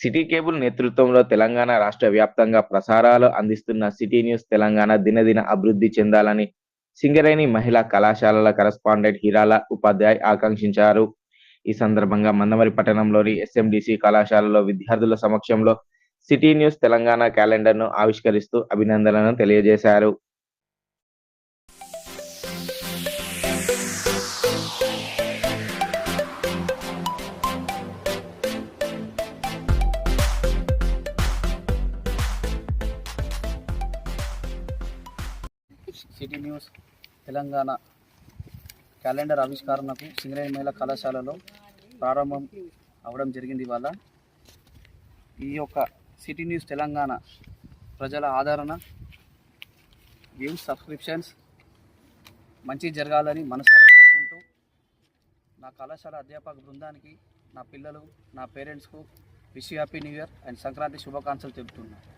City cable నేతృత్వంలో తెలంగాణ రాష్ట్ర వ్యాప్తంగా ప్రసారాలు అందిస్తున్న సిటీ న్యూస్ తెలంగాణ దినదిన అభివృద్ధి చెందాలని సింగరేణి మహిళా కళాశాలల కరస్పాండెంట్ హీరాల ఉపాధ్యాయ్ ఆకాంక్షించారు. ఈ సందర్భంగా మందమరి పట్టణంలోని ఎస్ఎండిసి కళాశాలలో విద్యార్థుల సమక్షంలో సిటీ న్యూస్ తెలంగాణ క్యాలెండర్ను ఆవిష్కరిస్తూ అభినందనలను తెలియజేశారు. సిటీ న్యూస్ తెలంగాణ క్యాలెండర్ ఆవిష్కరణకు సింగరేణి మహిళా కళాశాలలో ప్రారంభం అవడం జరిగింది. ఇవాళ ఈ యొక్క సిటీ న్యూస్ తెలంగాణ ప్రజల ఆదరణ, వ్యూస్, సబ్స్క్రిప్షన్స్ మంచి జరగాలని మనసారా కోరుకుంటూ నా కళాశాల అధ్యాపక బృందానికి, నా పిల్లలు, నా పేరెంట్స్కు wish happy new year and Sankranti శుభాకాంక్షలు తెలుపుతున్నాను.